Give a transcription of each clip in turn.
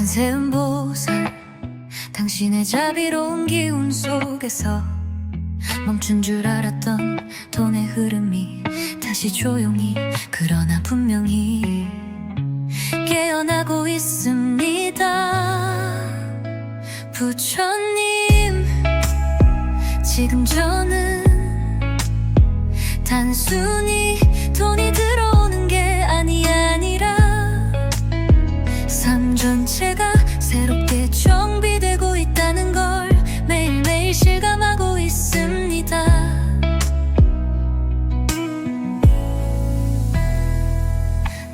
관세음 보살, 당신의 자비로운 기운 속에서 멈춘 줄 알았던 돈의 흐름이 다시 조용히, 그러나 분명히 깨어나고 있습니다. 부처님, 지금 저는 단순히 돈이 들어오는 게 아니라 삶 전체가 새롭게 정비되고 있다는 걸 매일매일 실감하고 있습니다.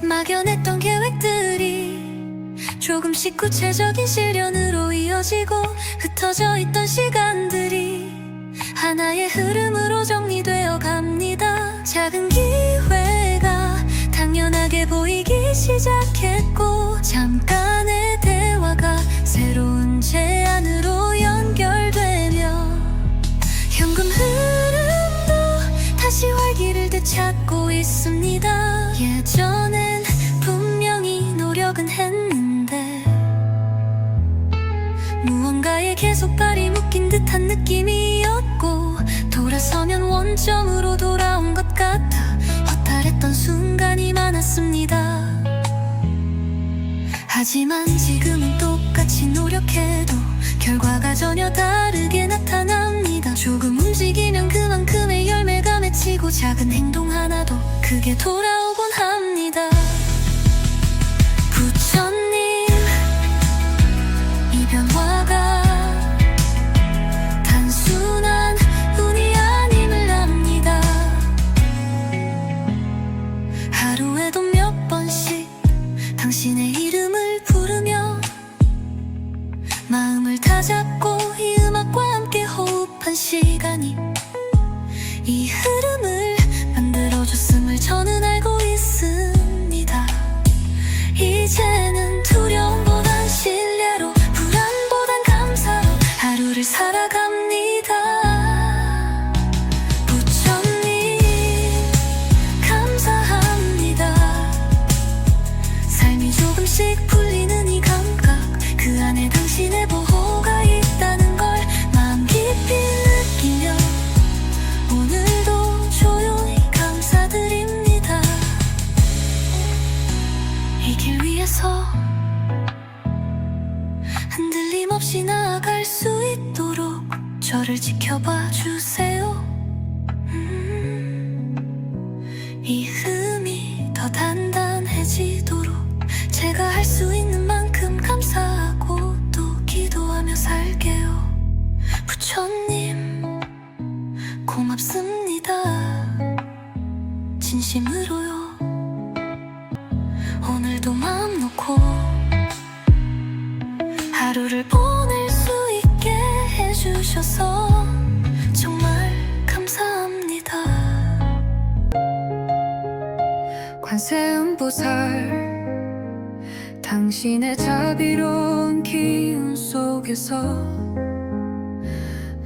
막연했던 계획들이 조금씩 구체적인 실현으로 이어지고, 흩어져 있던 시간들이 하나의 흐름으로 정리되어 갑니다. 작은 기회가 당연하게 보이기 시작했고, 잠깐의 대화가 새로운 제안으로 연결되며, 현금 흐름도 다시 활기를 되찾고 있습니다. 예전엔 분명히 노력은 했는데 무언가에 계속 발이 묶인 듯한 느낌이었고, 돌아서면 원점으로 돌아온 것 같아 허탈했던 순간이 많았습니다. 하지만 지금은 똑같이 노력해도 결과가 전혀 다르게 나타납니다. 조금 움직이면 그만큼의 열매가 맺히고, 작은 행동 하나도 크게 돌아오곤 합니다. 부처님, 이 변화가 단순한 운이 아님을 압니다. 하루에도 몇 번씩 당신의 이름을 부르며 마음을 다잡고 이 음악과 함께 호흡한 시간이 이 흐름을 만들어줬음을 저는 알고 있습니다. 이제는 두려움보단 신뢰로, 불안보단 감사로 하루를 살아갑니다. 부처님, 감사합니다. 삶이 조금씩 풀리는 이 감각, 그 안에 당신의 보호가 있다는 걸 마음 깊이 느끼며 오늘도 조용히 감사드립니다. 이 길 위에서 흔들림 없이 나아갈 수 있도록 저를 지켜봐 주세요. 이 흠이 더 단단해지도록 제가 할 수 있는 만큼 감사하고 또 기도하며 살게요. 부처님, 고맙습니다. 진심으로요. 오늘도 마음 놓고 하루를 보낼 수 있게 해주셔서 정말 감사합니다. 관세음 보살, 당신의 자비로운 기운 속에서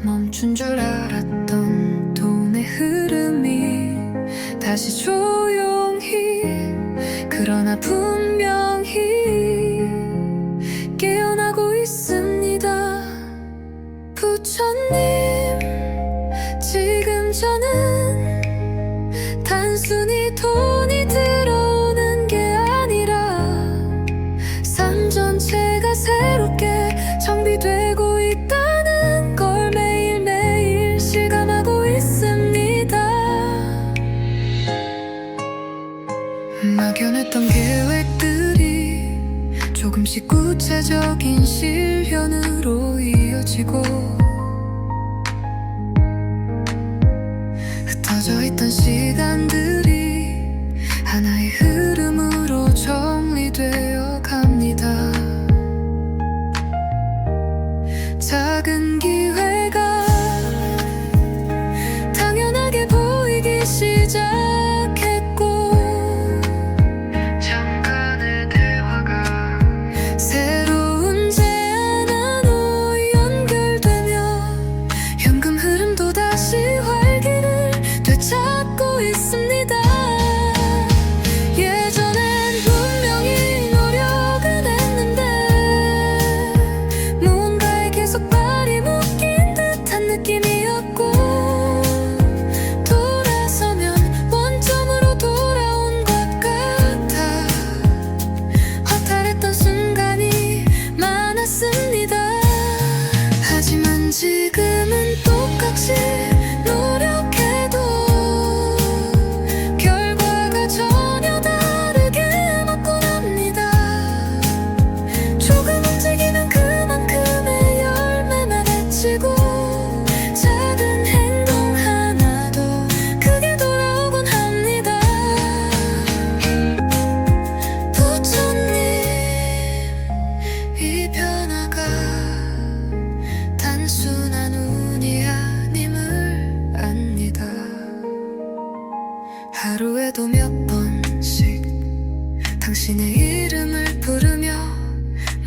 멈춘 줄 알았던 돈의 흐름이 다시 조용히, 그러나 분명히 깨어나고 있습니다. 부처님, 지금 저는 단순히 돈이 들어오는 게 아니라 삶 전체가 새롭게 정비되고 있다는 걸 매일매일 실감하고 있습니다. 막연했던 계획들이 조금씩 구체적인 실현으로 이어지고, 흩어져 있던 시간들이 하나의 흐름으로 정리되어 갑니다. 작은 기회가 당연하게 보이기 시작했고, 잠깐의 대화가 새로운 제안으로 연결되며, 현금 흐름도 다시 활기를 되찾고 있습니다.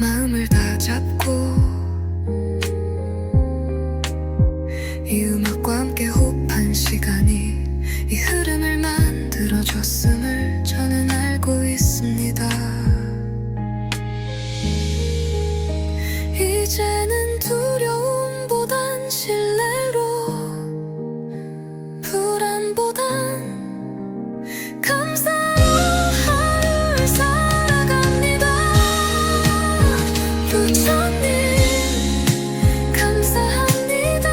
마음을 다잡고 이 음악과 함께 호흡한 시간이 이 흐름을 만들어줬음을 저는 알고 있습니다. 이제는 두려움보단 신뢰로, 불안보단 감사로 하루를 살아갑니다. 부처님 감사합니다.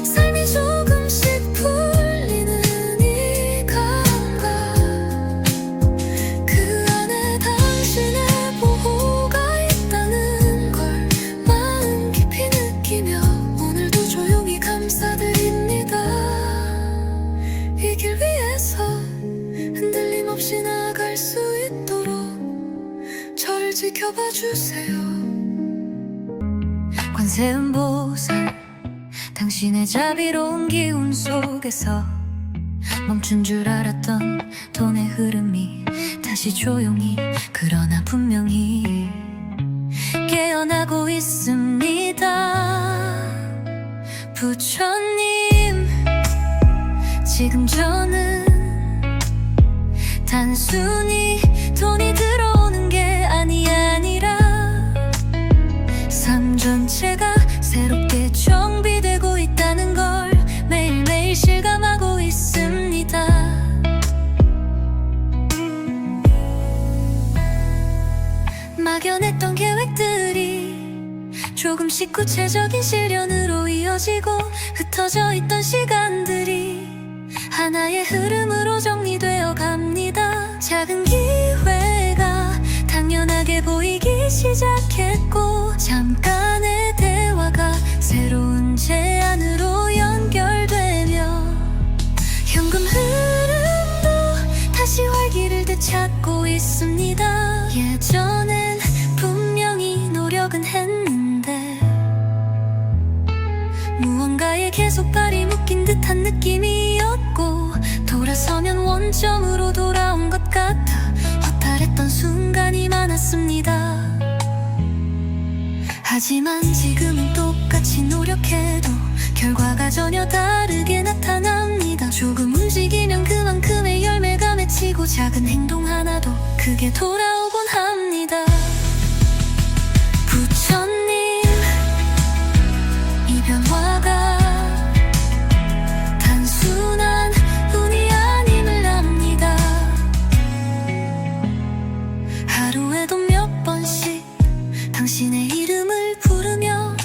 삶이 조금씩 풀리는 이 감각, 그 안에 당신의 보호가 있다는 걸 마음 깊이 느끼며 오늘도 조용히 감사드립니다. 이 길 위에서 흔들림 없이 나아갈 수 있도록 저를 지켜봐 주세요. 관세음보살, 당신의 자비로운 기운 속에서 멈춘 줄 알았던 돈의 흐름이 다시 조용히, 그러나 분명히 깨어나고 있습니다. 부처님, 지금 저는 단순히 돈이 들어오는 게 아니라 삶 전체가 새롭게 정비되고 있다는 걸 매일매일 실감하고 있습니다. 막연했던 계획들이 조금씩 구체적인 실현으로 이어지고, 흩어져 있던 시간들이 하나의 흐름으로 정리되어 갑니다. 작은 기회가 당연하게 보이기 시작했고, 잠깐의 대화가 새로운 제안으로 연결되며 현금 흐름도 다시 활기를 되찾고 있습니다. 예전엔 분명히 노력은 했는데 무언가에 계속 발이 묶인 듯한 느낌이었고, 돌아서면 원점으로 돌아온 것 같아 허탈했던 순간이 많았습니다. 하지만 지금은 똑같이 노력해도 결과가 전혀 다르게 나타납니다. 조금 움직이면 그만큼의 열매가 맺히고, 작은 행동 하나도 크게 돌아오곤 합니다. 부처님, 이 변화가 단순한 운이 아님을 압니다. 하루에도 몇 번씩 당신의 이름을 부르며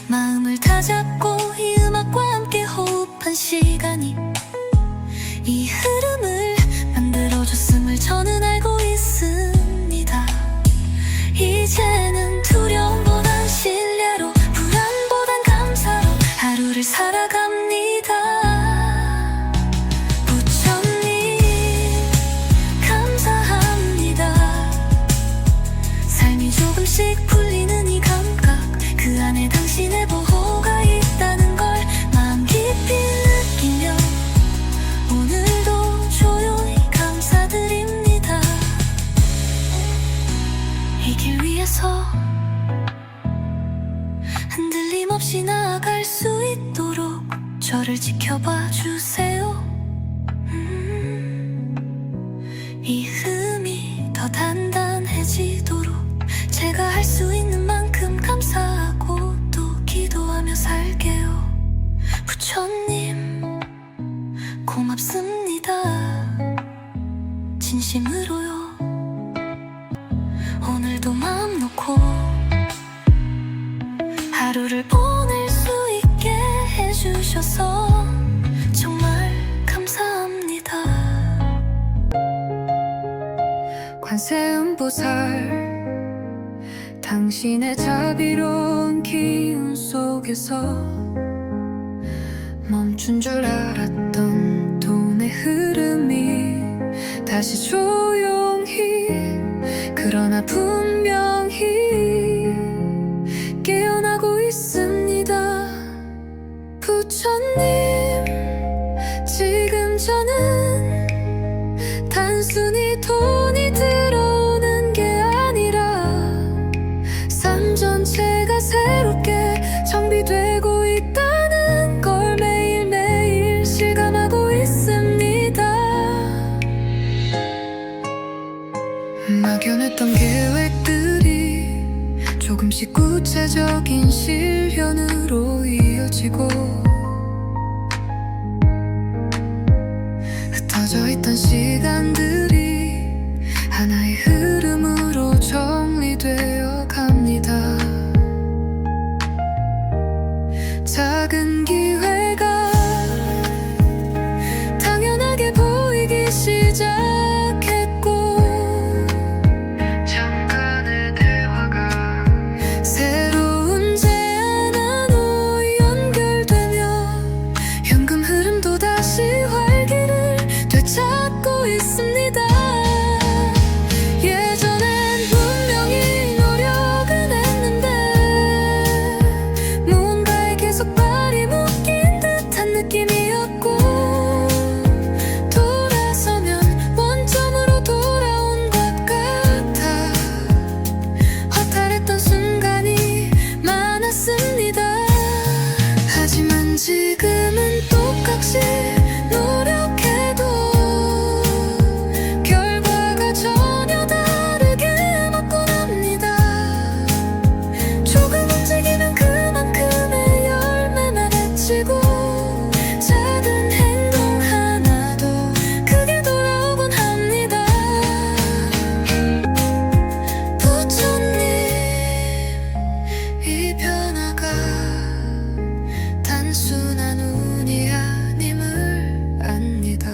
마음을 다잡고 이 음악과 함께 호흡한 시간이 이 흐름을 만들어줬음을 저는 알고 있습니다. 이제는 두려움보단 신뢰로, 불안보단 감사로 하루를 살아갑니다. 부처님 감사합니다. 삶이 조금씩 풀리는 이 감각, 그 안에 당신의 보호가 있다는 걸 마음 깊이 느끼며 오늘도 조용히 감사드립니다. 이 길 위에서 흔들림 없이 나아갈 수 있도록 저를 지켜봐 주세요. 이 흠이 더 단단해지도록 제가 할 수 있는 만큼 감사하고 또 기도하며 살게요. 부처님 고맙습니다. 진심으로요. 오늘도 마음 놓고 하루를 보낼 수 있게 해주셔서 정말 감사합니다. 관세음보살, 당신의 자비로운 기운 속에서 멈춘 줄 알았던 돈의 흐름이 다시 조용히, 그러나 분명히 깨어나고 있습니다. 부처님, 지금 저는 단순히 돈이 들어오는 게 아니라 당연했던 계획들이 조금씩 구체적인 실현으로 이어지고 흩어져 있던 시간들이 하나의 흐름으로 정리되어 갑니다. 작은 기회가 당연하게 보이기 시작했고 잠깐의 대화가 새로운 제안으로 연결되며 현금 흐름도 다시 활기를 되찾고 있습니다. 예전엔 분명히 노력은 했는데 무언가에 계속 발이 묶인 듯한 느낌이었고 돌아서면 원점으로 돌아온 것 같아 허탈했던 순간이 많았습니다. 하지만 지금은 똑같이 노력해도 결과가 전혀 다르게 맞고 납니다. 조금 움직이면 그만큼의 열매만 맺히고 작은 행동 하나도 크게 돌아오곤 합니다. 부처님, 이 변화가 단순한 운이 아님을 압니다.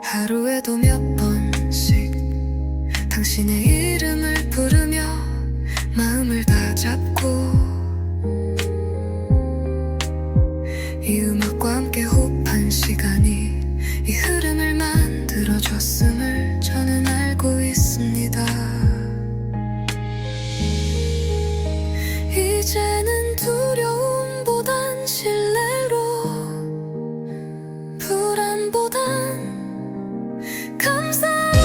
하루에도 몇 번씩 당신의 이름을 부르며 마음을 다잡고 이 음악과 함께 호흡한 시간이 이 흐름을 만들어줬음을 저는 알고 있습니다. 이제는 두려움보단 신뢰로 불안보단 감사로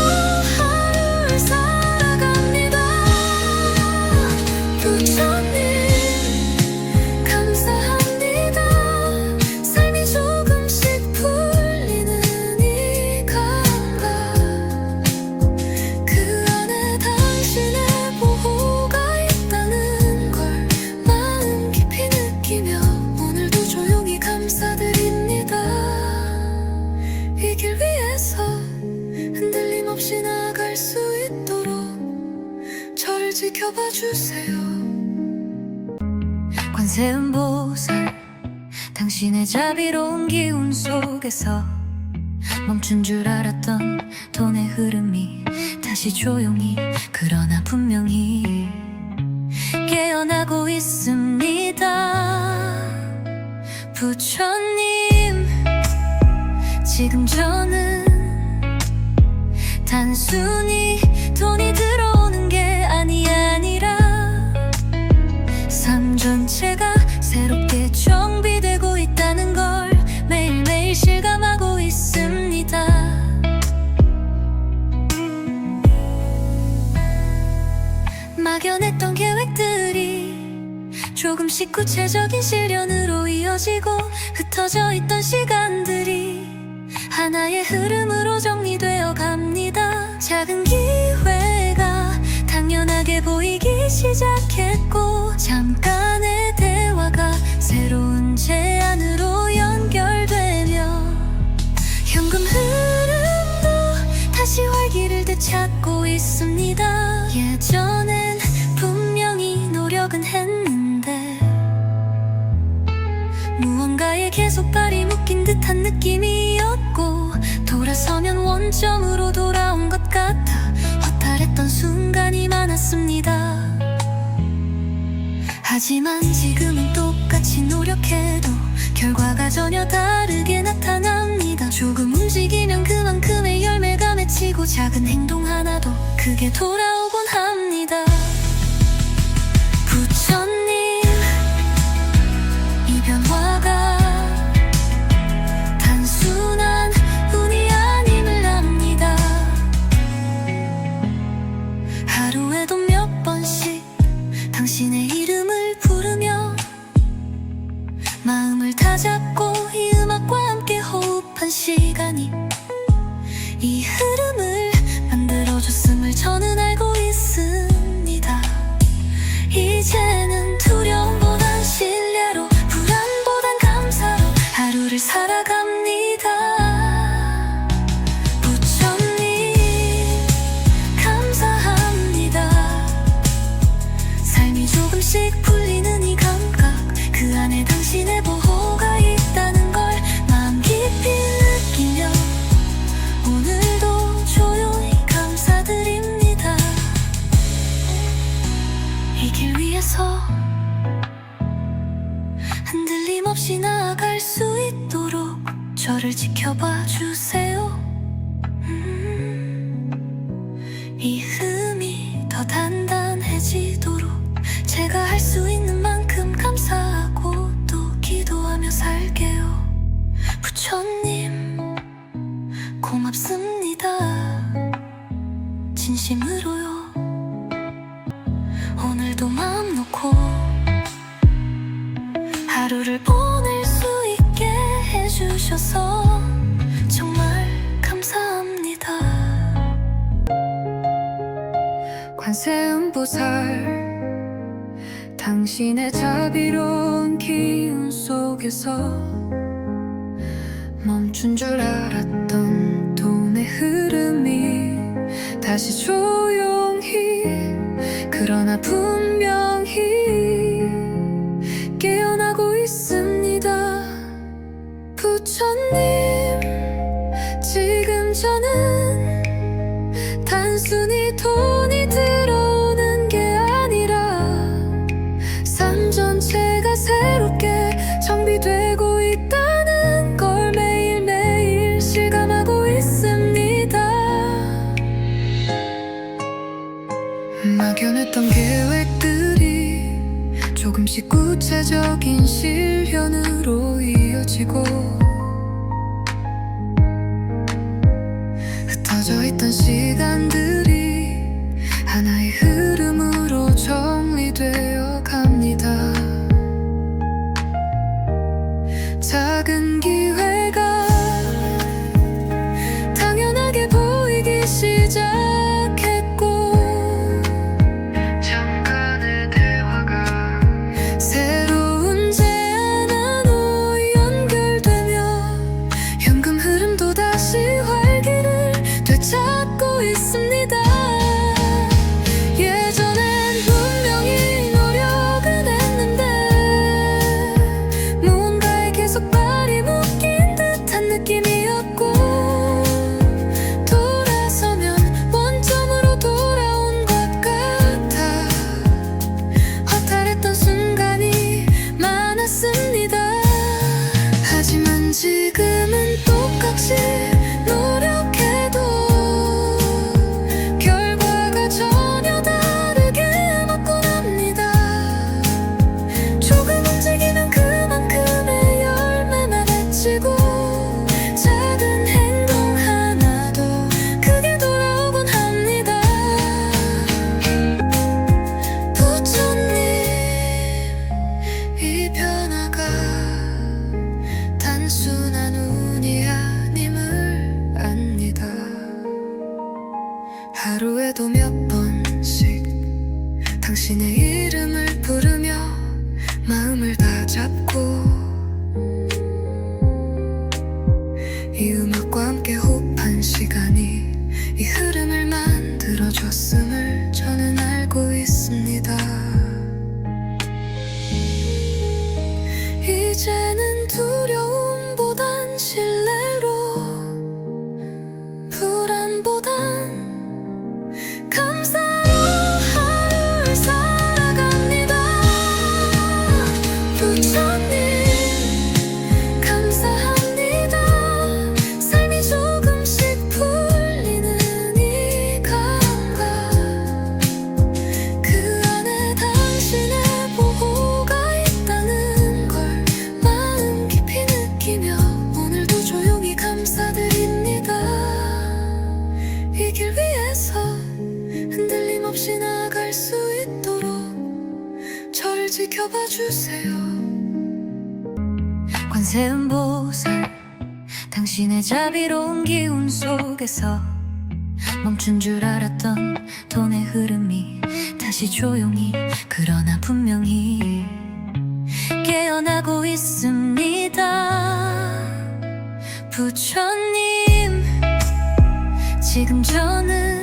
하루를 살아갑니다. 부처님 감사합니다. 삶이 조금씩 풀리는 이 감각 그 안에 당신의 보호가 있다는 걸 마음 깊이 느끼며 오늘도 조용히 감사드립니다. 이 길 위에서 흔들림 없이 나아갈 수 있도록 저를 지켜봐 주세요. 관세음보살 당신의 자비로운 기운 속에서 멈춘 줄 알았던 돈의 흐름이 다시 조용히 그러나 분명히 깨어나고 있습니다. 부처님, 지금 저는 단순히 돈이 들어오는 게 아니라 삶 전체가 새롭게 정비되고 있다는 걸 매일매일 실감하고 있습니다. 막연했던 계획들이 조금씩 구체적인 실현으로 이어지고 흩어져 있던 시간들이 하나의 흐름으로 정리되어 갑니다. 작은 기회가 당연하게 보이기 시작했고 잠깐의 대화가 새로운 제안으로 연결되며 현금 흐름도 다시 활기를 되찾고 있습니다. 예전엔 분명히 노력은 했는데 무언가에 계속 발이 묶인 듯한 느낌이었고 돌아서면 원점으로 돌아온 것 같아 허탈했던 순간이 많았습니다. 하지만 지금은 똑같이 노력해도 결과가 전혀 다르게 나타납니다. 조금 움직이면 그만큼의 열매가 맺히고 작은 행동 하나도 크게 돌아오곤 합니다. 부처님, 이 변화가 단순한 운이 아님을 압니다. 하루에도 몇 번씩 당신의 이름을 부르며 마음을 다잡고 이 음악과 함께 호흡한 시간이 이 흐름을 만들어줬음을 저는 알고 있습니다. 이제는 두려움보단 신뢰로, 불안보단 감사로 하루를 살아갑니다. 부처님 감사합니다. 삶이 조금씩 풀리는 이 감각, 그 안에 당신의 보호가 있다는 걸 마음 깊이 느끼며 오늘도 조용히 감사드립니다. 이 길 위에서 흔들림 없이 나아갈 수 있도록 저를 지켜봐 주세요. 이 흠이 더 단단해지도록 제가 할 수 있는 만큼 감사하고 또 기도하며 살게요. 부처님 고맙습니다. 진심으로요. 오늘도 마음 놓고 하루를 보낼 수 있게 해주셔서 정말 감사합니다. 관세음보살, 당신의 자비로운 기운 속에서 멈춘 줄 알았던 돈의 흐름이 다시 조용히, 그러나 분명히 깨어나고 있습니다. 부처님, 지금 저는 단순히 돈이 들어오는 게 아니라 삶 전체가 새롭게 정비되고 있다는 걸 매일매일 실감하고 있습니다. 막연했던 계획들이 조금씩 구체적인 실현으로 이어지고, 흩어져 있던 시간들이 하나의 흐름으로 정리되어 갑니다. 작은 기회가 당연하게 보이기 시작했고, 잠깐의 대화가 새로운 제안으로 연결되며 현금 흐름도 다시 활기를 되찾고 있습니다. 예전엔 분명히 노력은 했는데 무언가에 계속 발이 묶인 듯한 느낌이었고, 돌아서면 원점으로 돌아온 것 같아 허탈했던 순간이 많았습니다. 하지만 지금은 똑같이 노력해도 결과가 전혀 다르게 맞고 납니다. 조금 움직이면 그만큼의 열매만 맺히고, 작은 행동 하나도 크게 돌아오곤 합니다. 부처님, 이 변화가 단순한 운이 아님을 압니다. 하루에도 몇 번씩 당신의 이름을 부르며 마음을 다잡고, 이 음악과 함께 호흡한 시간이 이 흐름을 만들어줬음을 저는 알고 있습니다. 이제는 두려움보단 신뢰로, 불안보단 감사로 하루를 살아갑니다. 부처님 감사합니다. 삶이 조금씩 풀리는 이 감각, 그 안에 당신의 보호가 있다는 걸 마음 깊이 느끼며 오늘도 조용히 감사드립니다. 이 길 위에서 흔들림 없이 나아갈 수 있도록 저를 지켜봐 주세요. 관세음보살, 당신의 자비로운 기운 속에서 멈춘 줄 알았던 돈의 흐름이 다시 조용히 그러나 분명히 깨어나고 있습니다. 부처님, 지금 저는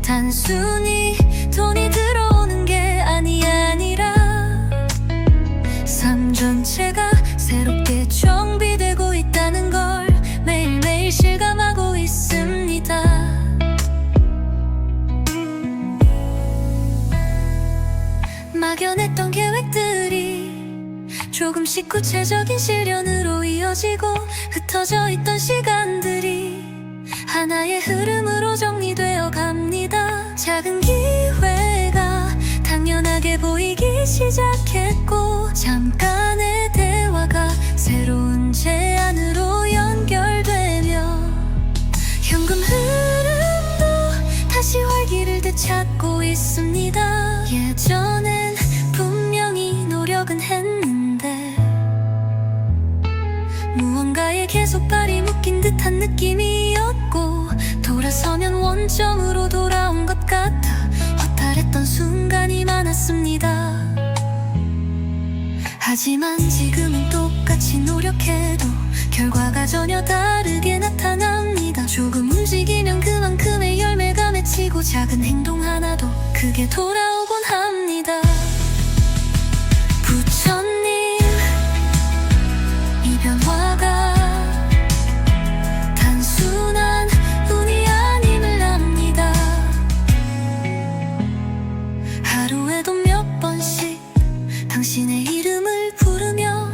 단순히 돈이 들어오는 게 아니라 삶 전체가 새롭게 정비되고 있다는 걸 매일매일 실감하고 있습니다. 막연했던 계획들이 조금씩 구체적인 실현으로 이어지고 흩어져 있던 시간들이 하나의 흐름으로 정리되어 갑니다. 작은 기회가 당연하게 보이기 시작했고 잠깐의 대화가 새로운 제안으로 연결되며 현금 흐름도 다시 활기를 되찾고 있습니다. 예전엔 분명히 노력은 했는데 무언가에 계속 발이 묶인 듯한 느낌이었고 돌아서면 원점으로 돌아온 것 같아 허탈했던 순간이 많았습니다. 하지만 지금은 똑같이 노력해도 결과가 전혀 다르게 나타납니다. 조금 움직이면 그만큼의 열매가 맺히고 작은 행동 하나도 크게 돌아오곤 합니다. 부처님, 이 변화가 단순한 운이 아님을 압니다. 하루에도 몇 번씩 당신의 이름을 부르며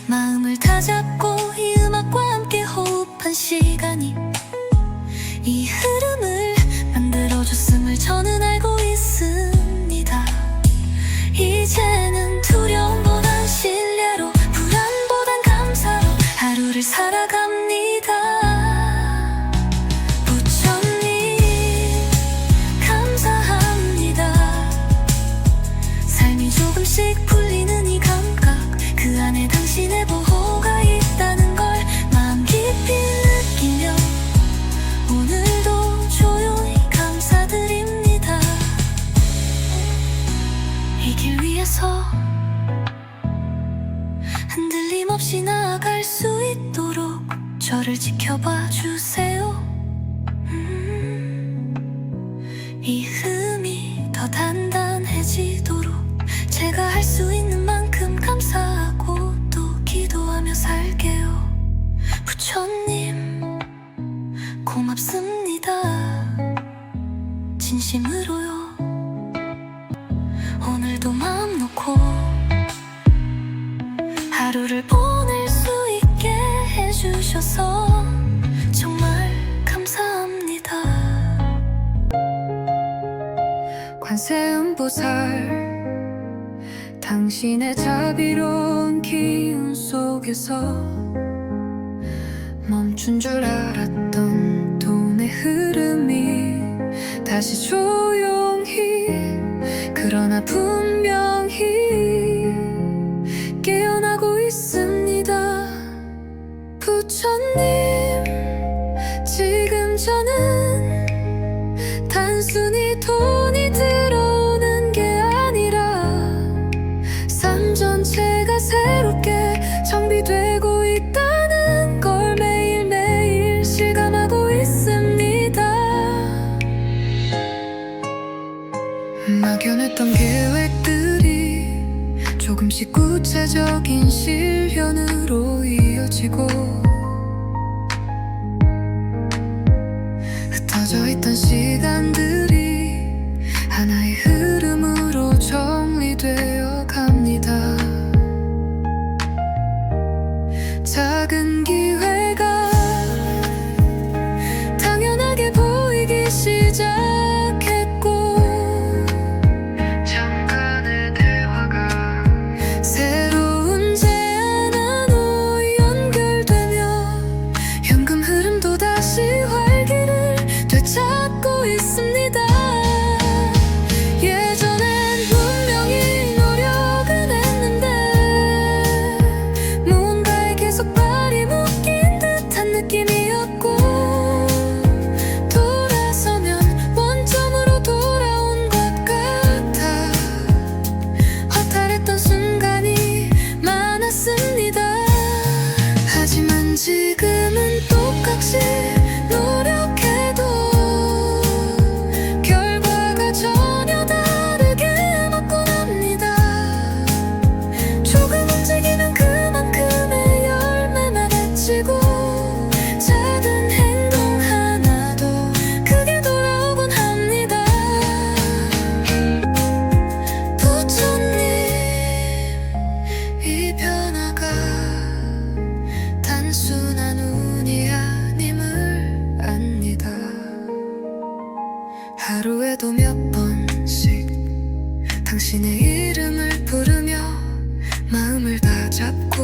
마음을 다잡고 이 음악과 함께 호흡한 시간이 이 흐름을 만들어줬음을 저는 알고 있습니다. 이제는 두려움보단 신뢰로 불안보단 감사로 하루를 살아갑니다. 부처님, 감사합니다. 삶이 조금씩 풀리는 이 감각, 그 안에 당신의 보호가 있다는 걸 마음 깊이 느끼며 오늘도 조용히 감사드립니다. 이 길 위에서 흔들림 없이 나아갈 수 있도록 저를 지켜봐 주세요. 이 흠이 더 단단해지도록 제가 할 수 있는 만큼 감사하고 또 기도하며 살게요. 부처님, 고맙습니다. 진심으로요. 오늘도 마음 놓고 하루를 보낼 수 있게 해주셔서 정말 감사합니다. 관세음보살, 당신의 자비로운 기운 속에서 멈춘 줄 알았던 돈의 흐름이 다시 조용히 그러나 분명히 깨어나고 있습니다. 부처님, 지금 저는 단순히 돈이 들어오는 게 아니라 삶 전체가 새롭게 정비되고 있다는 걸 매일매일 실감하고 있습니다. 막연했던 계획들이 조금씩 구체적인 실현으로 이어지고 흩어져 있던 시간들이 하나의 흐름으로 정리되어 갑니다. 작은 기회가 당연하게 보이기 시작했고 잠깐의 대화가 새로운 제안으로 연결되며 현금 흐름도 다시 활기를 되찾고 있습니다. 하루에도 몇 번씩 당신의 이름을 부르며 마음을 다잡고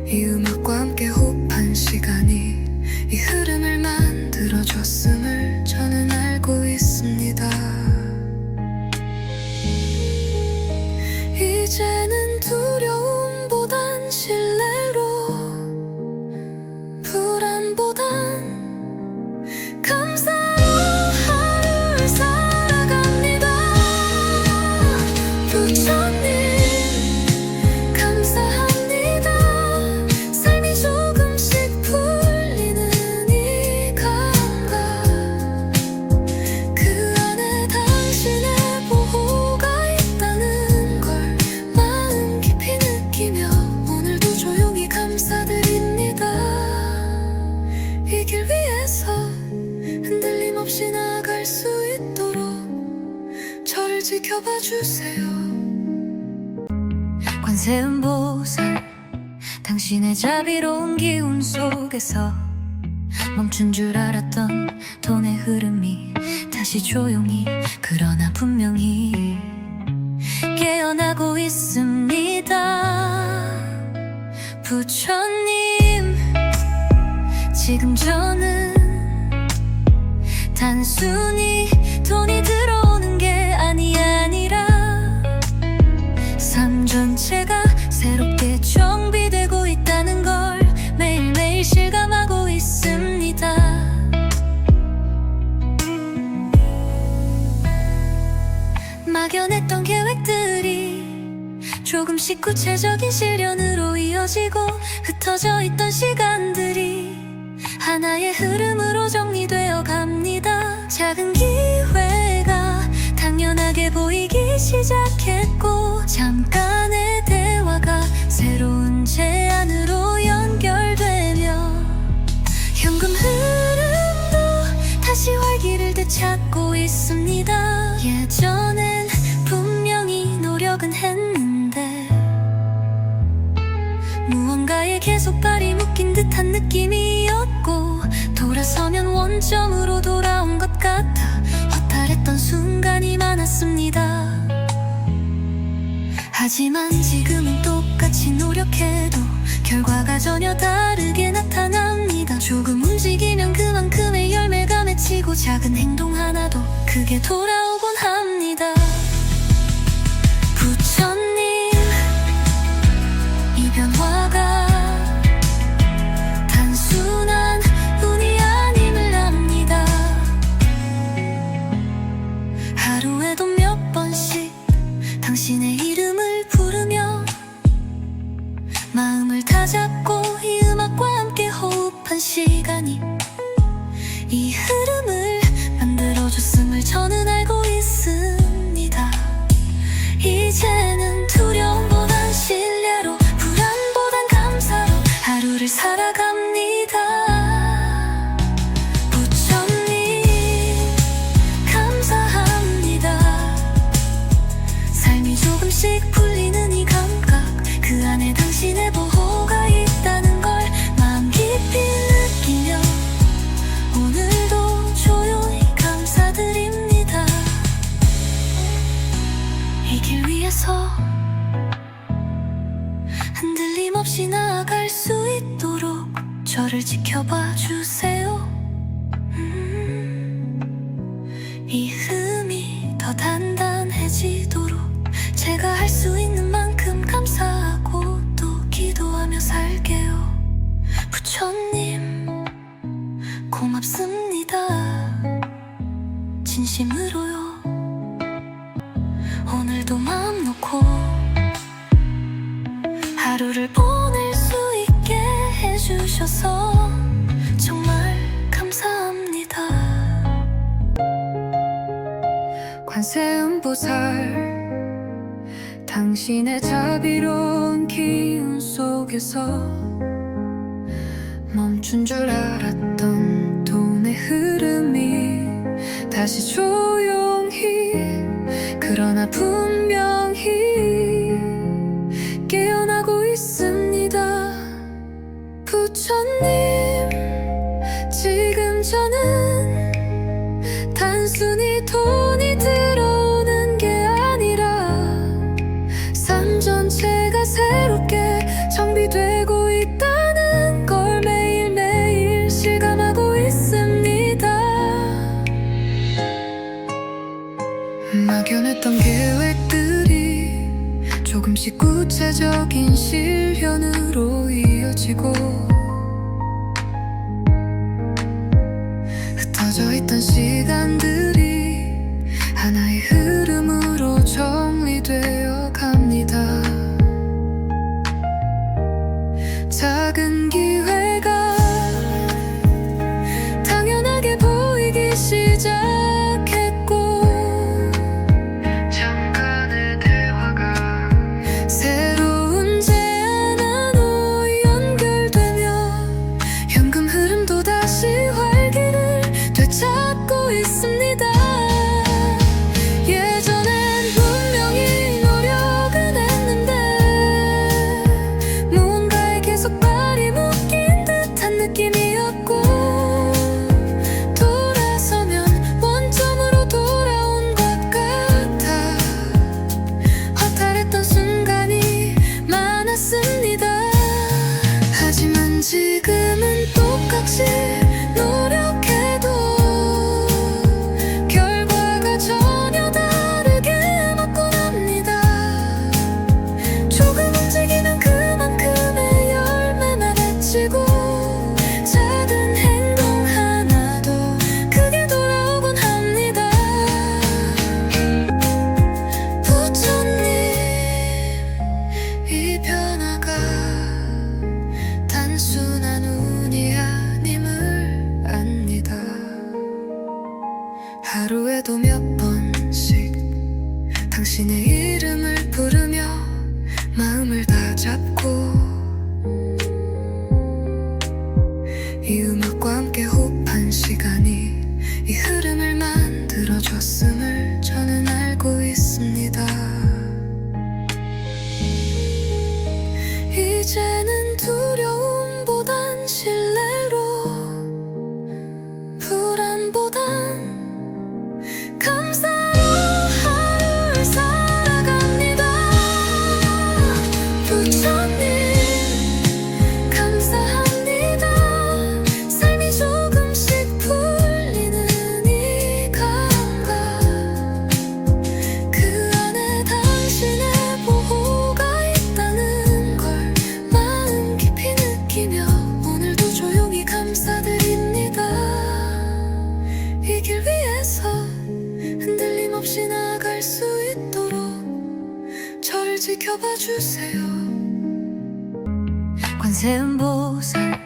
이 음악과 함께 호흡한 시간이 이 흐름을 만들어줬음을 저는 알고 있습니다. 이제는 두려움보단 신뢰로, 불안보단 감사로 하루를 살아갑니다. 부처님 감사합니다. 삶이 조금씩 풀리는 이 감각, 그 안에 당신의 보호가 있다는 걸 마음 깊이 느끼며 오늘도 조용히 감사드립니다. 이 길 위에서 흔들림 없이 나아갈 수 있도록 저를 지켜봐 주세요. 관세음보살, 당신의 자비로운 기운 속에서 멈춘 줄 알았던 돈의 흐름이 다시 조용히, 그러나 분명히 깨어나고 있습니다. 부처님, 지금 저는 단순히 돈이 들어오는 게 아니라 삶 전체가 새롭게 정비되고 있다는 걸 매일매일 실감하고 있습니다. 막연했던 계획들이 조금씩 구체적인 실현으로 이어지고 흩어져 있던 시간들이 하나의 흐름으로 정리되어 갑니다. 작은 기회가 당연하게 보이기 시작했고 잠깐의 대화가 새로운 제안으로 연결되며 현금 흐름도 다시 활기를 되찾고 있습니다. 예전엔 분명히 노력은 했는데 무언가에 계속 발이 묶인 듯한 느낌이었고 돌아서면 원점으로 돌아온 것 같아 허탈했던 순간이 많았습니다. 하지만 지금은 똑같이 노력해도 결과가 전혀 다르게 나타납니다. 조금 움직이면 그만큼의 열매가 맺히고 작은 행동 하나도 크게 돌아오곤 합니다. 부처님, 이 변화가 단순한 운이 아님을 압니다. 하루에도 몇 번씩 당신의 이름을 부르며 마음을 다잡고 이 음악과 함께 호흡한 시간이 이 흐름을 만들어줬음을 저는 알고 있습니다. 이제는 두려움보단 신뢰로, 불안보단 감사로 하루를 살아갑니다. 부처님 감사합니다. 삶이 조금씩 풀리는 이 감각, 그 안에 당신의 보호가 있다는 걸 마음 깊이 느끼며 오늘도 조용히 감사드립니다. 이 길 위에서 흔들림 없이 나아갈 수 있도록 저를 지켜봐 주세요. 이 흠이 더 단단해지도록 제가 할 수 있는 만큼 감사하고 또 기도하며 살게요. 부처님 고맙습니다. 진심으로요. 오늘도 마음 놓고 하루를 보낼 수 있게 해주셔서 정말 감사합니다. 관세음보살, 당신의 자비로운 기운 속에서 멈춘 줄 알았던 돈의 흐름이 다시 조용히, 그러나 분명히 깨어나고 있습니다. 부처님, 지금 저는 단순히 돈이 들어오는 게 아니라 삶 전체가 새롭게 정비되고 있다는 걸 매일매일 실감하고 있습니다. 막연했던 계획들이 조금씩 구체적인 실현으로 이어지고 흩어져 있던 시간들이 하나의 흐름으로 정리되어 갑니다. 작은 기회가 당연하게 보이기 시작했고 잠깐의 대화가 새로운 제안으로 연결되며 현금 흐름도 다시 활기를 되찾고 있습니다. 예전엔 분명히 노력은 했는데 무언가에 계속 발이 묶인 듯한 느낌이었고 돌아서면 원점으로 돌아온 것 같아 허탈했던 순간이 많았습니다. 하지만 지금은 똑같이 노력해도 결과가 전혀 다르게 맞곤 합니다. 조금 움직이면 그만큼의 열매만 맺히고 작은 행동 하나도 크게 돌아오곤 합니다. 부처님, 이 변화가 단순한 운이 아님을 압니다. 하루에도 몇 번씩 당신의 이름을 부르며 마음을 다잡고 이 음악과 함께 호흡한 시간이 이 흐름을 만들어줬음을 저는 알고 있습니다. 이제는 두려움보단 신뢰로 불안보단 감사로 하루를 살아갑니다. 부처님 감사합니다. 삶이 조금씩 풀리는 이 감각 그 안에 당신의 보호가 있다는 걸 마음 깊이 느끼며 오늘도 조용히 감사드립니다. 이 길 위에서 흔들림 없이 나아갈 수 있도록 저를 지켜봐 주세요. 관세음보살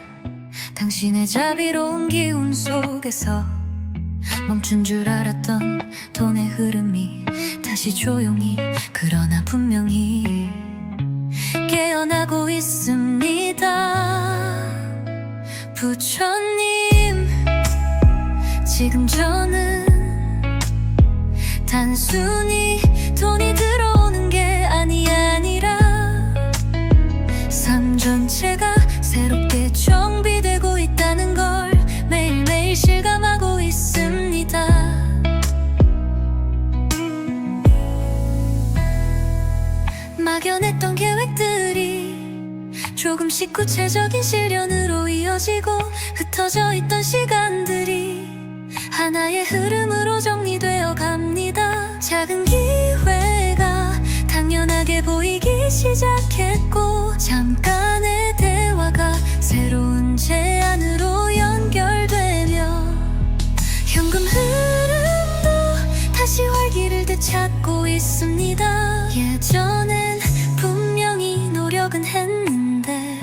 당신의 자비로운 기운 속에서 멈춘 줄 알았던 돈의 흐름이 다시 조용히 그러나 분명히 깨어나고 있습니다. 부처님, 지금 저는 단순히 돈이 들어오는 게 아니라 삶 전체가 새롭게 정비되고 있다는 걸 매일매일 실감하고 있습니다. 막연했던 계획들이 조금씩 구체적인 실현으로 이어지고 흩어져 있던 시간들이 하나의 흐름으로 정리되어 갑니다. 작은 기회가 당연하게 보이기 시작했고 잠깐의 대화가 새로운 제안으로 연결되며 현금 흐름도 다시 활기를 되찾고 있습니다. 예전엔 분명히 노력은 했는데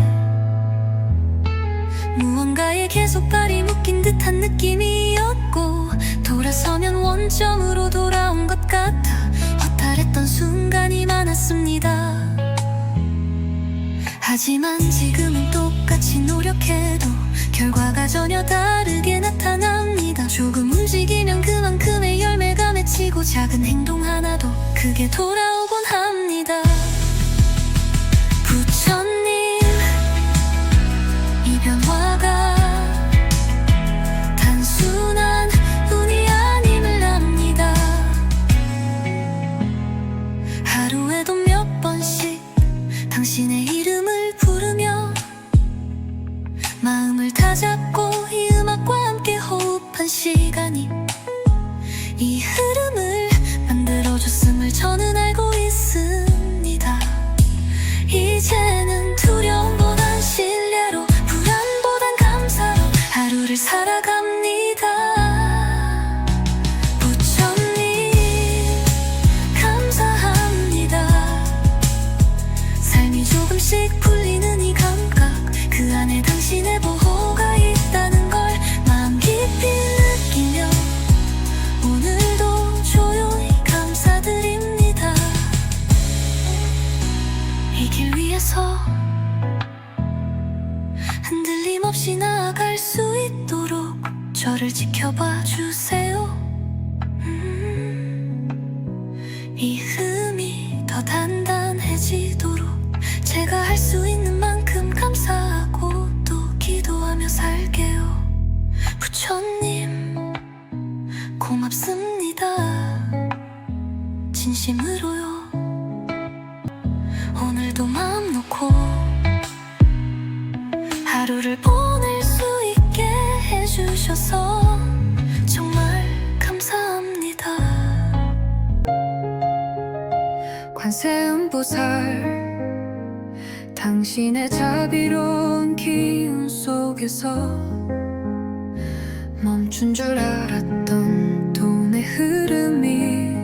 무언가에 계속 발이 묶인 듯한 느낌이었고 돌아서면 원점으로 돌아온 것 같아 허탈했던 순간이 많았습니다. 하지만 지금은 똑같이 노력해도 결과가 전혀 다르게 나타납니다. 조금 움직이면 그만큼의 열매가 맺히고 작은 행동 하나도 크게 돌아오곤 합니다. 부처님, 이 변화가 단순 저를 지켜봐 주세요. 이 흠이 더 단단해지도록 제가 할 수 있는 만큼 감사하고 또 기도하며 살게요. 부처님 고맙습니다. 진심으로요. 오늘도 마음 놓고 하루를 보낼 수 있게 해주셔서 정말 감사합니다. 관세음보살, 당신의 자비로운 기운 속에서 멈춘 줄 알았던 돈의 흐름이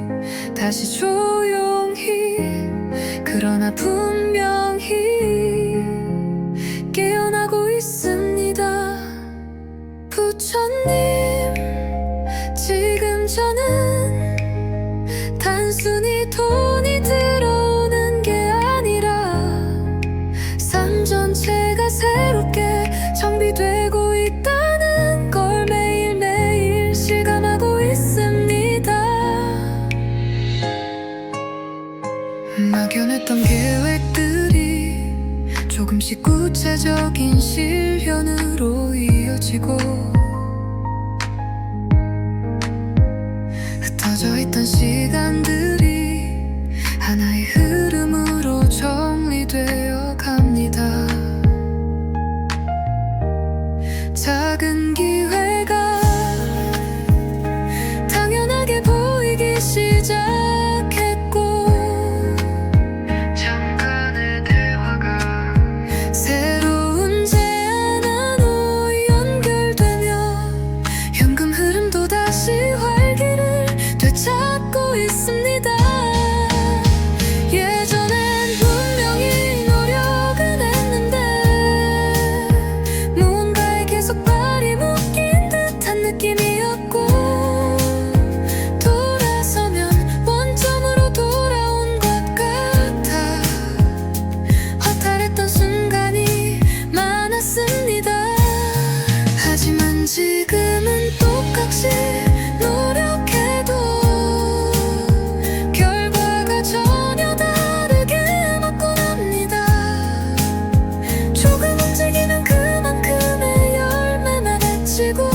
다시 조용히, 그러나 분명히 깨어나고 있습니다. 부처님, 지금 저는 단순히 돈이 들어오는 게 아니라 삶 전체가 새롭게 정비되고 있다는 걸 매일매일 실감하고 있습니다. 막연했던 계획들이 조금씩 구체적인 실현으로 이어지고, 흩어져 있던 시간들이 하나의 흐름으로 정리되어 갑니다. 작은 기회가 당연하게 보이기 시작했고, 잠깐의 대화가 새로운 제안으로 연결되며 현금 흐름도 다시 활기를 되찾고 있습니다. 예전엔 분명히 노력은 했는데 무언가에 계속 발이 묶인 듯한 느낌이었고, 돌아서면 원점으로 돌아온 것 같아 허탈했던 순간이 많았습니다. 하지만 지금은 똑같이 노력해도 결과가 전혀 다르게 맞고 납니다. 조금 움직이면 그만큼의 열매만 맺히고,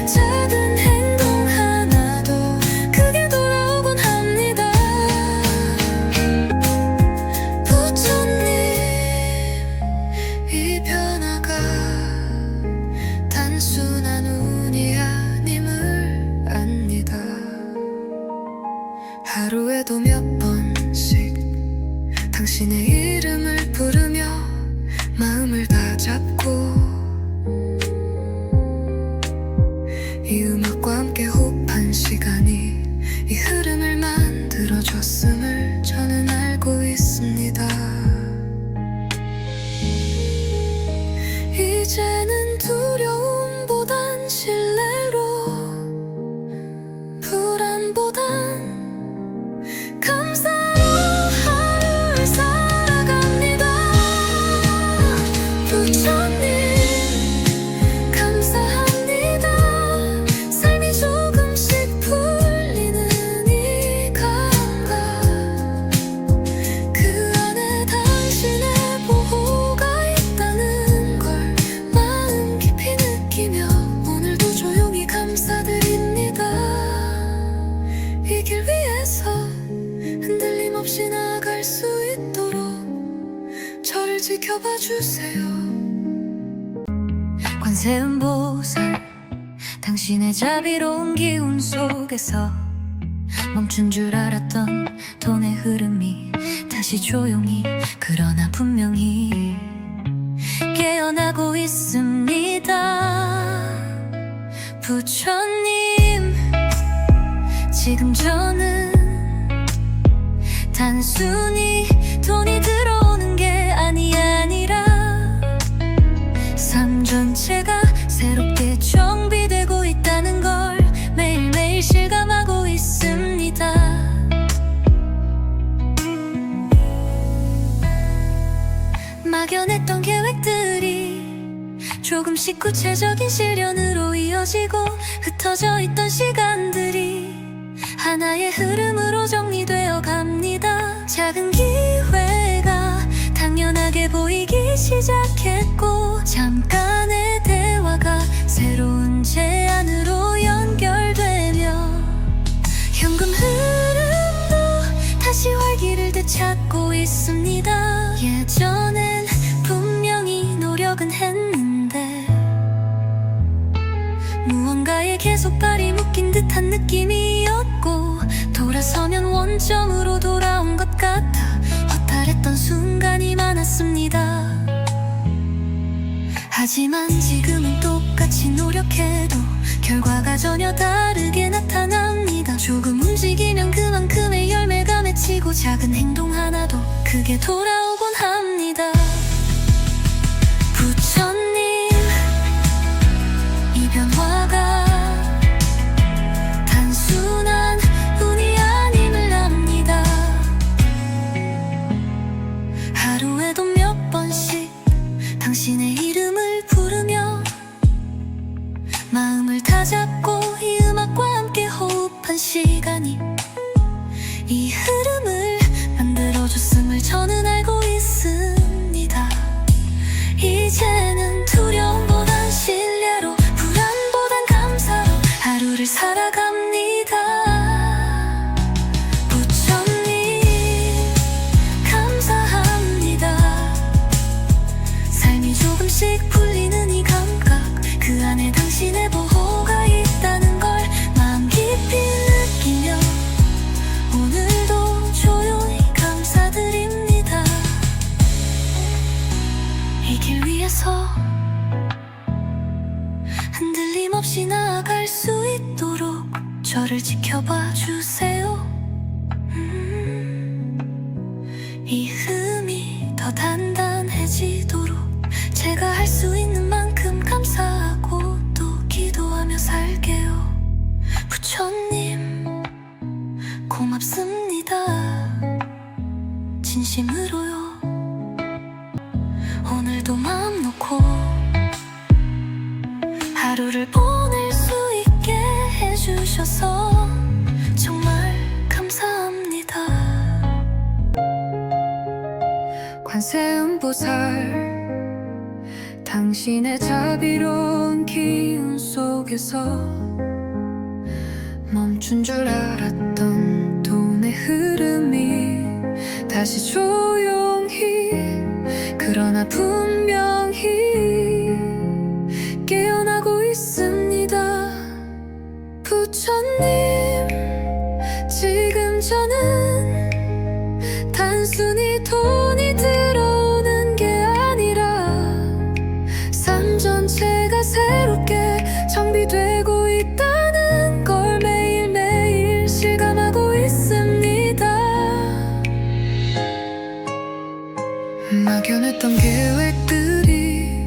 작은 행동 하나도 크게 돌아오곤 합니다. 부처님, 이 변화가 단순한 운이 아님을 압니다. 하루에도 몇 번씩 당신의 이름을 부르며 마음을 다잡고, 이 음악과 함께 호흡한 시간이 이 흐름을 만들어줬음을 저는 알고 있습니다. 이제는 두려움보단 신뢰로, 불안보단 감사로 하루를 살아갑니다. 부처님 감사합니다. 삶이 조금씩 풀리는 이 감각, 그 안에 당신의 보호가 있다는 걸 마음 깊이 느끼며 오늘도 조용히 감사드립니다. 이 길 위에서 흔들림 없이 나아갈 수 있도록 저를 지켜봐 주세요. 관세음보살, 당신의 자비로운 기운 속에서 멈춘 줄 알았던 돈의 흐름이 다시 조용히, 그러나 분명히 깨어나고 있습니다. 부처님, 지금 저는 단순히 돈이 들어오는 게 아니라 삶 전체가 새롭게 정비되고 있다는 걸 매일매일 실감하고 있습니다. 막연했던 계획들이 조금 조금씩 구체적인 실현으로 이어지고 흩어져 있던 시간들이 하나의 흐름으로 정리되어 갑니다. 작은 기회가 당연하게 보이기 시작했고 잠깐의 대화가 새로운 제안으로 연결되며 현금 흐름도 다시 활기를 되찾고 있습니다. 예전엔 분명히 노력은 했는데 무언가에 계속 발이 묶인 듯한 느낌이었고 돌아서면 원점으로 돌아온 것 같아 허탈했던 순간이 많았습니다. 하지만 지금은 똑같이 노력해도 결과가 전혀 다르게 나타납니다. 조금 움직이면 그만큼의 열매가 맺히고 작은 행동 하나도 크게 돌아오곤 합니다. 부처님, 이 변화가 단순한 운이 아님을 압니다. 하루에도 몇 번씩 당신의 이름을 부르며 마음을 다잡고 이 음악과 함께 호흡한 시간이 이 흐름을 만들어줬음을 저는 알고 있습니다. 이제는 두려움보단 신뢰로 불안보단 감사로 하루를 살아갑니다. 부처님 감사합니다. 삶이 조금씩 풀리는 이 감각 그 안에 당신의 보호가 있다는 걸 마음 깊이 느끼며 오늘도 조용히 감사드립니다. 이 길 위에서 흔들림 없이 나아갈 수 있도록 저를 지켜봐 주세요. 이 흠이 더 단단해지도록 제가 할 수 있는 만큼 감사하고 또 기도하며 살게요. 부처님 고맙습니다. 진심으로요. 오늘도 마음 놓고 하루를 보낼 수 있게 해주셔서 정말 감사합니다. 관세음보살 당신의 자비로운 기운 속에서 멈춘 줄 알았던 돈의 흐름이 다시 조용히 그러나 분명히 깨어나고 있습니다. 부처님 지금 저는 단순히 돈이 들어오는 게 아니라 삶 전체가 새롭게 정비되고 있다는 걸 매일매일 실감하고 있습니다. 막연했던 계획들이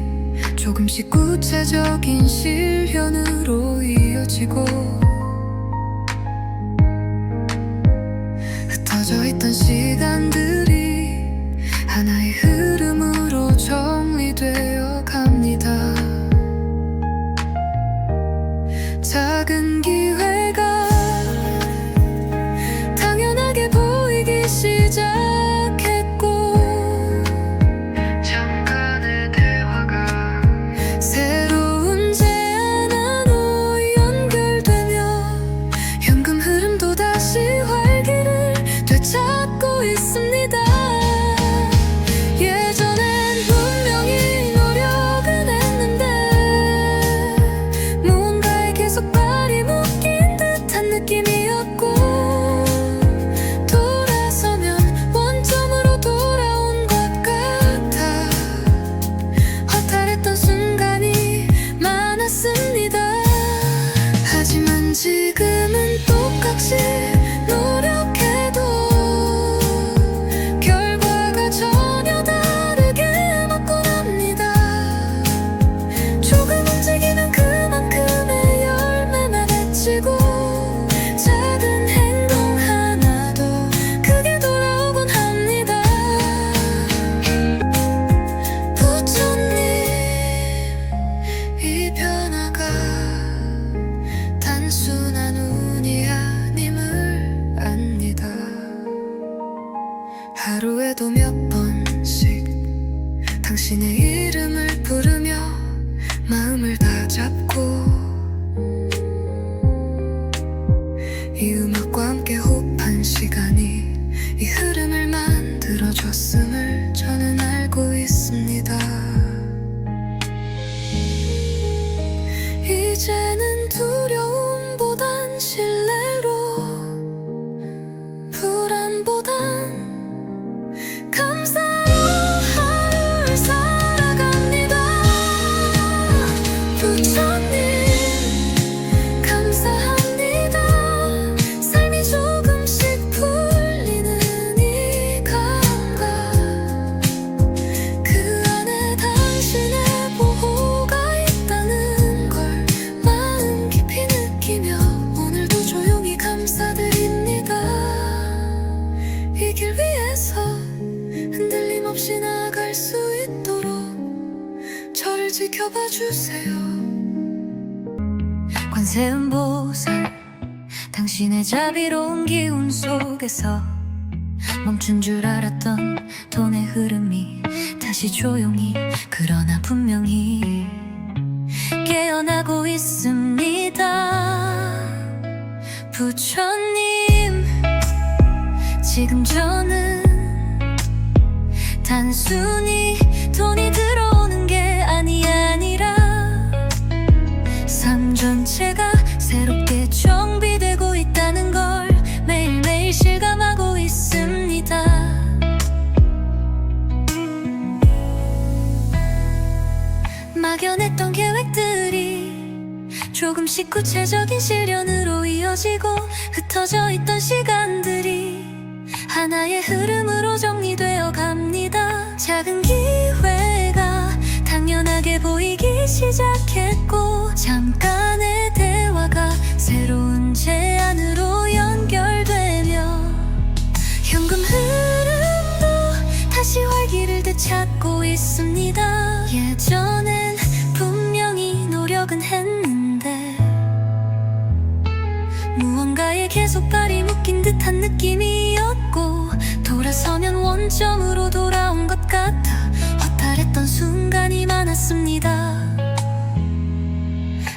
조금씩 구체적인 실현으로 이어지고 흩어져 있던 시간들이 하나의 흐름으로 정리되어 갑니다. 작은 기회가 당연하게 보이기 시작했고 잠깐의 대화가 새로운 제안으로 연결되며 현금 흐름도 다시 활기를 되찾고 있습니다. 예전엔 분명히 노력은 했는데 무언가에 계속 발이 묶인 듯한 느낌이었고 돌아서면 원점으로 돌아온 것 같아 허탈했던 순간이 많았습니다. 하지만 지금은 똑같이 노력해도 결과가 전혀 다르게 맞고 납니다. 조금 움직이면 그만큼의 열매만 맺히고 작은 행동 하나도 크게 돌아오곤 합니다. 부처님 단순한 운이 아님을 압니다. 하루에도 몇 번씩 당신의 이름을 부르며 마음을 다잡고 이 음악과 함께 호흡한 시간이 이 흐름을 만들어줬음을 저는 알고 있습니다. 이제는 두려움보단 신뢰로, 불안보단 감사로 하루를 살아갑니다. 부처님 감사합니다. 삶이 조금씩 풀리는 이 감각, 그 안에 당신의 보호가 있다는 걸 마음 깊이 느끼며 오늘도 조용히 감사드립니다. 이 길 위에서 흔들림 없이 나아갈 수 있도록 저를 지켜봐 주세요. 관세음보살, 당신의 자비로운 기운 속에서 멈춘 줄 알았던 돈의 흐름이 다시 조용히, 그러나 분명히 깨어나고 있습니다. 부처님, 지금 저는 단순히 돈이 들어오는 게 아니라 삶 전체가 새롭게 정비되고 있다는 걸 매일매일 실감하고 있습니다. 막연했던 계획들이 조금씩 구체적인 실현으로 이어지고 흩어져 있던 시간들이 하나의 흐름으로 정리되어 갑니다. 작은 기회가 당연하게 보이기 시작했고 잠깐의 대화가 새로운 제안으로 연결되며 현금 흐름도 다시 활기를 되찾고 있습니다. 예전엔 분명히 노력은 했는데 무언가에 계속 발이 묶인 듯한 느낌이었고 돌아서면 원점으로 돌아온 것 같아 허탈했던 순간이 많았습니다.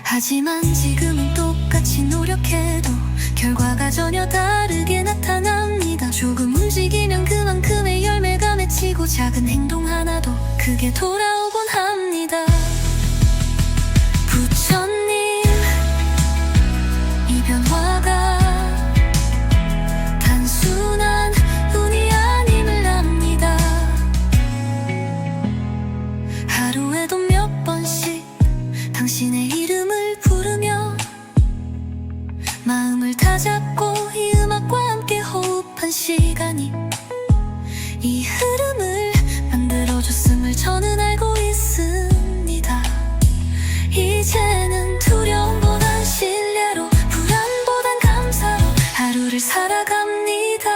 하지만 지금은 똑같이 노력해도 결과가 전혀 다르게 나타납니다. 조금 움직이면 그만큼의 열매가 맺히고 작은 행동 하나도 크게 돌아오곤 합니다. 부처님, 이 변화가 단순한 운이 아님을 압니다. 하루에도 몇 번씩 당신의 이름을 부르며 마음을 다잡고 이 음악과 함께 호흡한 시간이 이 흐름을 만들어줬음을 저는 알고 있습니다. 이제는 두려움보단 신뢰로, 불안보단 감사로 하루를 살아갑니다.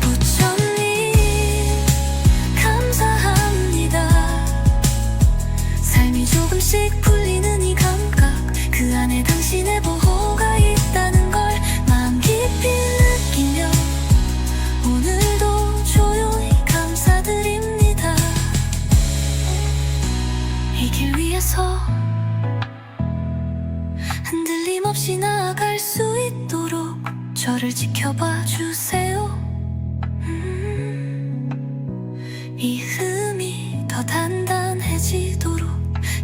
부처님 감사합니다. 삶이 조금씩 풀리는 이 감각, 그 안에 당신의 보호가 있다는 걸 마음 깊이 느끼며 오늘도 조용히 감사드립니다. 이 길 위에서 흔들림 없이 나아갈 수 있도록 저를 지켜봐 주세요. 이 흠이 더 단단해지도록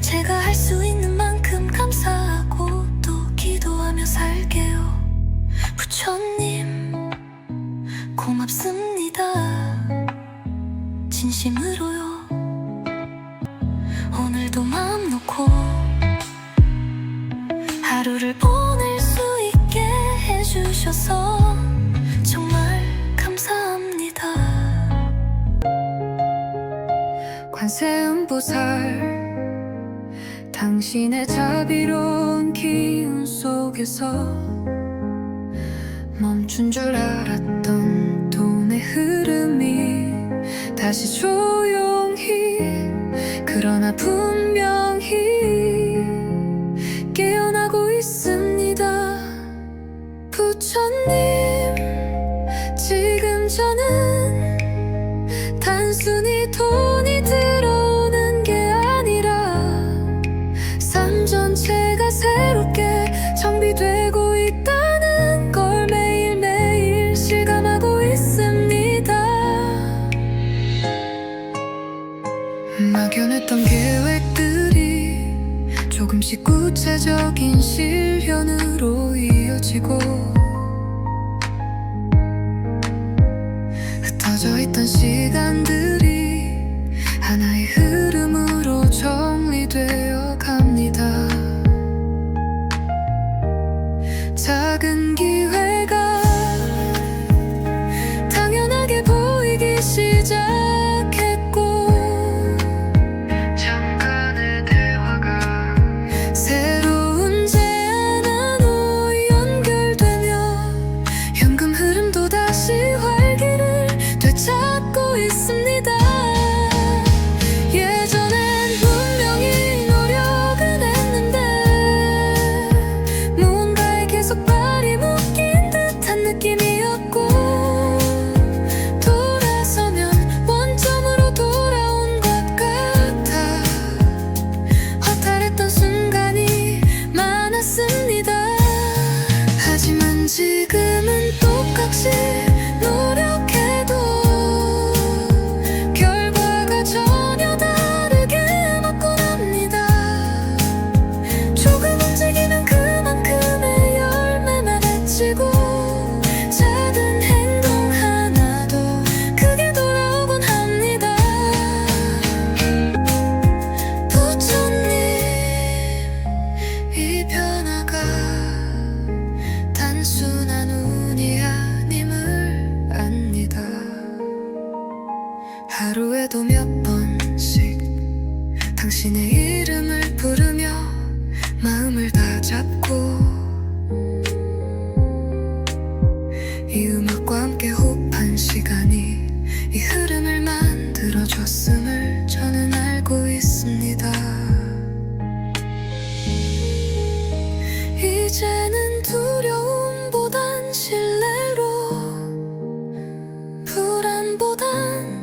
제가 할 수 있는 만큼 감사하고 또 기도하며 살게요. 부처님 고맙습니다. 진심으로요. 오늘도 마음 놓고 하루를 보낼 수 있게 해주셔서 정말 감사합니다. 관세음보살, 당신의 자비로운 기운 속에서 멈춘 줄 알았던 돈의 흐름이 다시 조용히, 그러나 분명히 깨어나고 있습니다. 부처님, 지금 저는 단순히 돈이 들어오는 게 아니라 삶 전체가 새롭게 정비되고 있다는 걸 매일매일 실감하고 있습니다. 막연했던 계획들이 조금씩 구체적인 실현으로 이어지고, 흩어져 있던 시간들이 하나의 흐름으로 정리되어 갑니다. 작은 기회가 당연하게 보이기 시작했고, 잠깐의 대화가 새로운 제안으로 연결되며 현금 흐름도 다시 활기를 되찾고 있습니다. 예전엔 분명히 노력은 했는데 무언가에 계속 발이 묶인 듯한 느낌이었고, 돌아서면 원점으로 돌아온 것 같아 허탈했던 순간이 많았습니다. 하지만 지금은 똑같이 노력해도 결과가 전혀 다르게 맞곤 합니다. 조금 움직이면 그만큼의 열매만 맺히고, 작은 행동 하나도 크게 돌아오곤 합니다. 부처님, 이 변화가 단순한 운이 아님을 압니다. 하루에도 몇 번씩 당신의 이름을 부르며 마음을 다잡고, 이 음악과 함께 호흡한 시간이 이 흐름을 만들어줬음을 저는 알고 있습니다. 이제는 두려움보단 신뢰로, 불안보단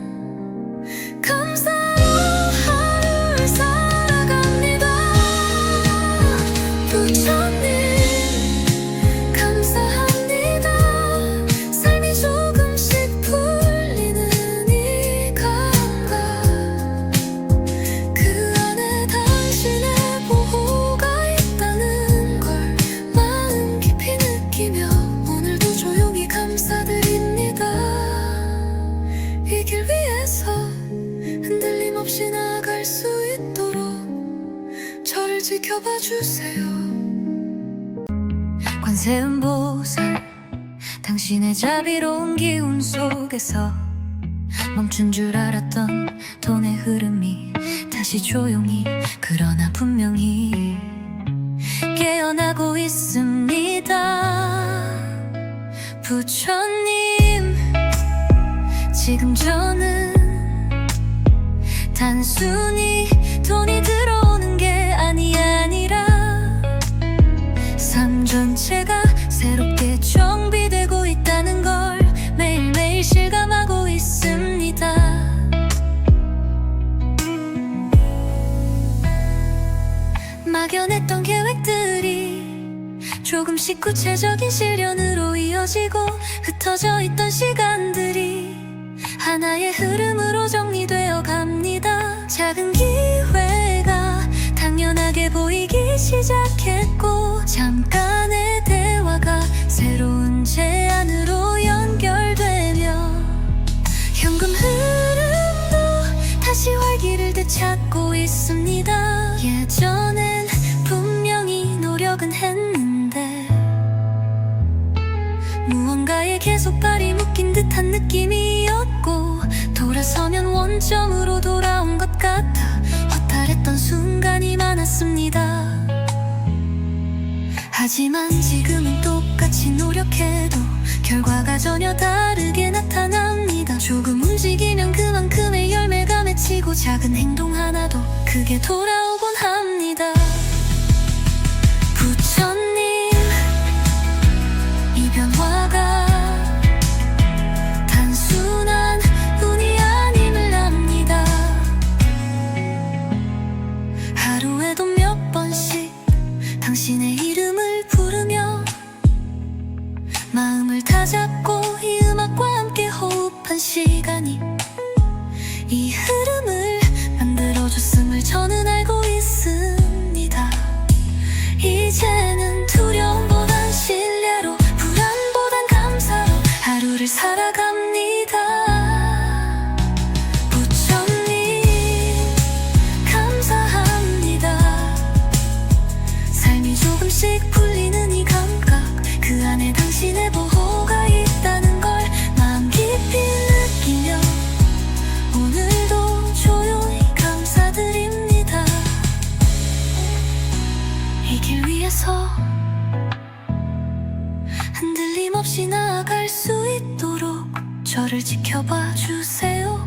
감사로 하루를 살아갑니다. 부처님, 감사합니다. 삶이 조금씩 풀리는 이 감각, 그 안에 당신의 보호가 있다는 걸 마음 깊이 느끼며 오늘도 조용히 감사드립니다. 이 길 위에서 흔들림 없이 나아갈 수 있도록 저를 지켜봐 주세요. 관세음보살, 당신의 자비로운 기운 속에서 멈춘 줄 알았던 돈의 흐름이 다시 조용히, 그러나 분명히 깨어나고 있습니다. 부처님, 지금 저는 단순히 돈이 들어오는 게 아니라 삶 전체가 새롭게 정비되고 있다는 걸 매일매일 실감하고 있습니다. 막연했던 계획들이 조금씩 구체적인 실현으로 이어지고, 흩어져 있던 시간들이 하나의 흐름으로 정리되어 갑니다. 작은 기회가 당연하게 보이기 시작했고, 잠깐의 대화가 새로운 제안으로 연결되며 현금 흐름도 다시 활기를 되찾고 있습니다. 예전엔 분명히 노력은 했는데 무언가에 계속 발이 묶인 듯한 느낌이었고, 돌아서면 원점으로 돌아온 것 같아 허탈했던 순간이 많았습니다. 하지만 지금은 똑같이 노력해도 결과가 전혀 다르게 나타납니다. 조금 움직이면 그만큼의 열매가 맺히고, 작은 행동 하나도 크게 돌아오곤 합니다. 부처님, 당신의 이름을 부르며 마음을 다잡고 이 음악과 함께 호흡한 시간이 이 흐름을 만들어줬음을 저는 알고 있습니다. 이제는 두려움보단 신뢰로, 불안보단 감사로 하루를 살아갑니다. 부처님 감사합니다. 삶이 조금씩 풀리는 이 감각, 그 안에 당신의 보호가 있다는 걸 마음 깊이 느끼며 오늘도 조용히 감사드립니다. 이 길 위에서 흔들림 없이 나아갈 수 있도록 저를 지켜봐 주세요.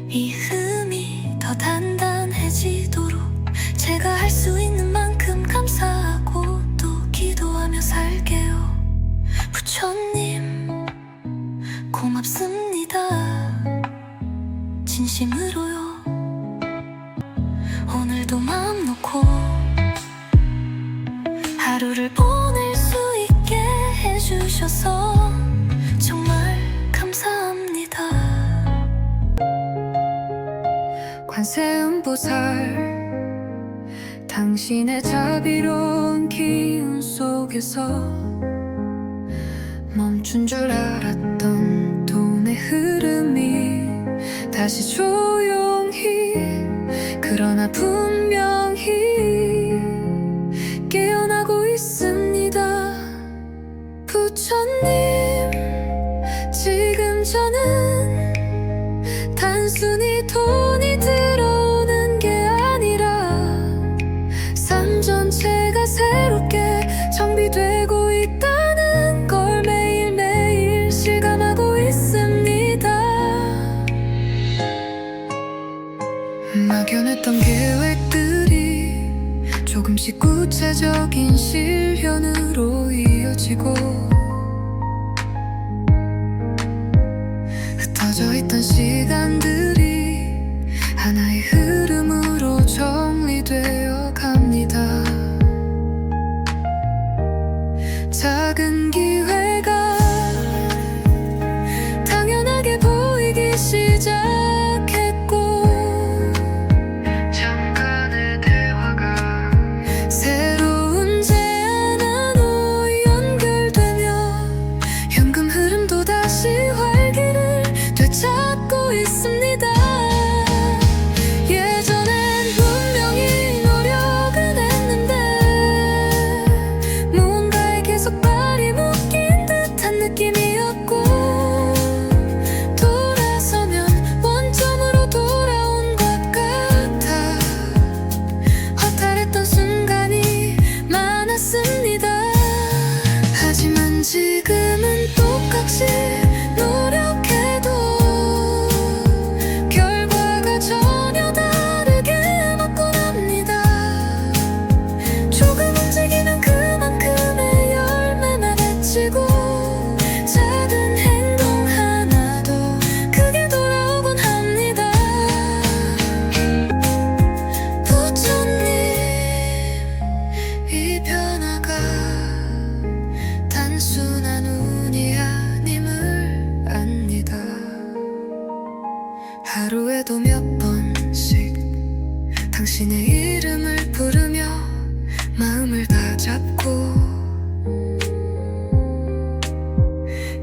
이 흠이 더 단단해지도록 제가 할 수 있는 만큼 감사하고 또 기도하며 살게요. 부처님 고맙습니다. 진심으로요. 오늘도 마음 놓고 하루를 보낼 수 있게 해주셔서 정말 감사합니다. 관세음보살, 당신의 자비로운 기운 속에서 멈춘 줄 알았던 돈의 흐름이 다시 조용히, 그러나 분명히 깨어나고 있습니다. 부처님, 지금 저는 단순히 돈이 들어오는 게 아니라 삶 전체가 새롭게 정비되고 있다는 걸 매일매일 실감하고 있습니다. 막연했던 계획들이 조금씩 구체적인 실현으로 이어지고, 흩어져 있던 시간들이 하나의 흐름으로 정리되어 갑니다. 작은 기회가 당연하게 보이기 시작했고, 잠깐의 대화가 새로운 제안으로 연결되며 현금 흐름도 다시 활기를 되찾고 있습니다. 예전엔 분명히 노력은 했는데 무언가에 계속 발이 묶인 듯한 느낌이었고, 돌아서면 원점으로 돌아온 것 같아 허탈했던 순간이 많았습니다. 하지만 지금은 똑같이 노력해도 결과가 전혀 다르게 맞고 납니다. 조금 움직이면 그만큼의 열매만 맺히고, 작은 행동 하나도 크게 돌아오곤 합니다. 부처님, 이 변화가 단순한 운이 아님을 압니다. 하루에도 몇 번씩 당신의 이름을 부르며 마음을 다잡고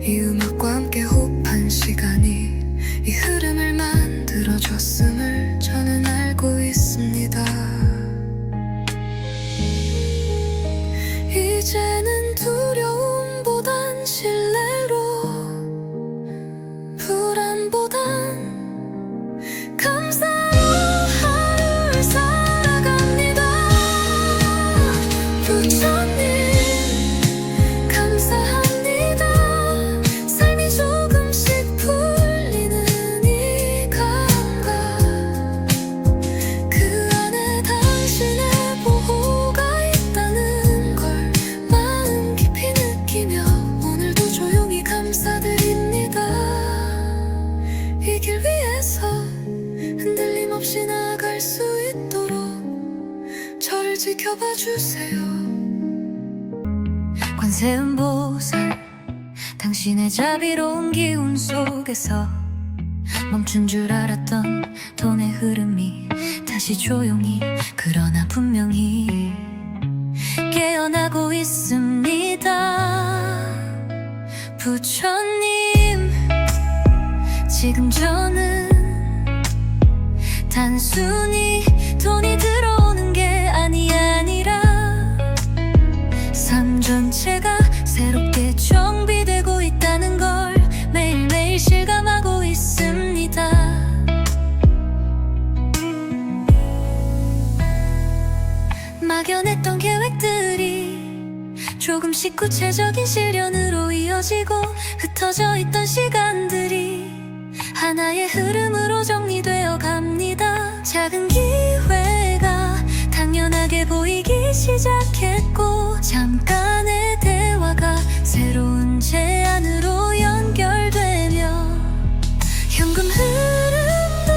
이 음악과 함께 호흡한 시간이 이 흐름을 만들어줬음을 저는 알고 있습니다. 이제는 두려움보단 신뢰로, 불안보단 감사로 하루를 살아갑니다. 부처님 감사합니다. 삶이 조금씩 풀리는 이 감각, 저를 지켜봐 주세요. 관세음보살, 당신의 자비로운 기운 속에서 멈춘 줄 알았던 돈의 흐름이 다시 조용히, 그러나 분명히 깨어나고 있습니다. 부처님, 지금 저는 단순히 돈이 들어오는 게 아니라 삶 전체가 새롭게 정비되고 있다는 걸 매일매일 실감하고 있습니다. 막연했던 계획들이 조금씩 구체적인 실현으로 이어지고, 흩어져 있던 시간들이 하나의 흐름으로 정리되어 갑니다. 작은 기회가 당연하게 보이기 시작했고, 잠깐의 대화가 새로운 제안으로 연결되며, 현금 흐름도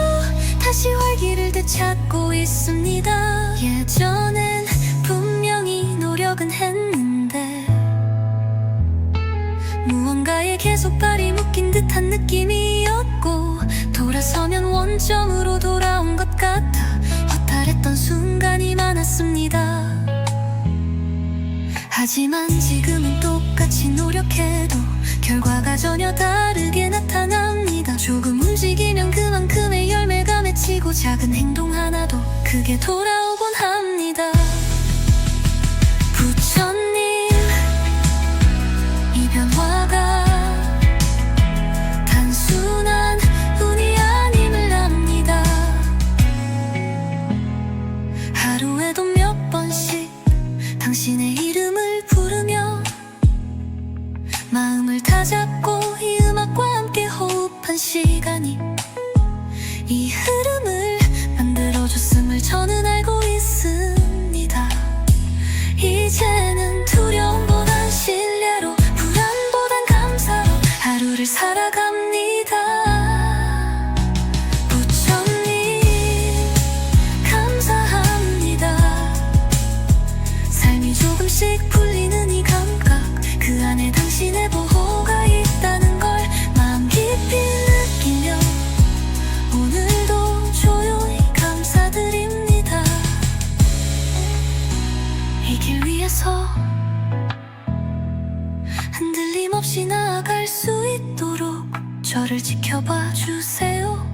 다시 활기를 되찾고 있습니다. 예전엔 분명히 노력은 했는데 무언가에 계속 발이 묶인 듯한 느낌이었고, 돌아서면 원점으로 돌아온 것 같아 허탈했던 순간이 많았습니다. 하지만 지금은 똑같이 노력해도 결과가 전혀 다르게 나타납니다. 조금 움직이면 그만큼의 열매가 맺히고, 작은 행동 하나도 크게 돌아오곤 합니다. 부처님, 이 변화가 단순한 운이 아님을 압니다. 하루에도 몇 번씩 당신의 이름을 부르며 마음을 다잡고 이 음악과 함께 호흡한 시간이 이 흐름을 만들어줬음을 저는 알고 있습니다. 이제는 두려움보단 신뢰로, 불안보단 감사로 하루를 살아갑니다. 부처님, 감사합니다. 삶이 조금씩 풀리는 이 감각, 그 안에 당신의 보호가 있다는 걸 마음 깊이 느끼며 오늘도 조용히 감사드립니다. 이 길 위에서 흔들림 없이 나아갈 수 있도록 저를 지켜봐 주세요.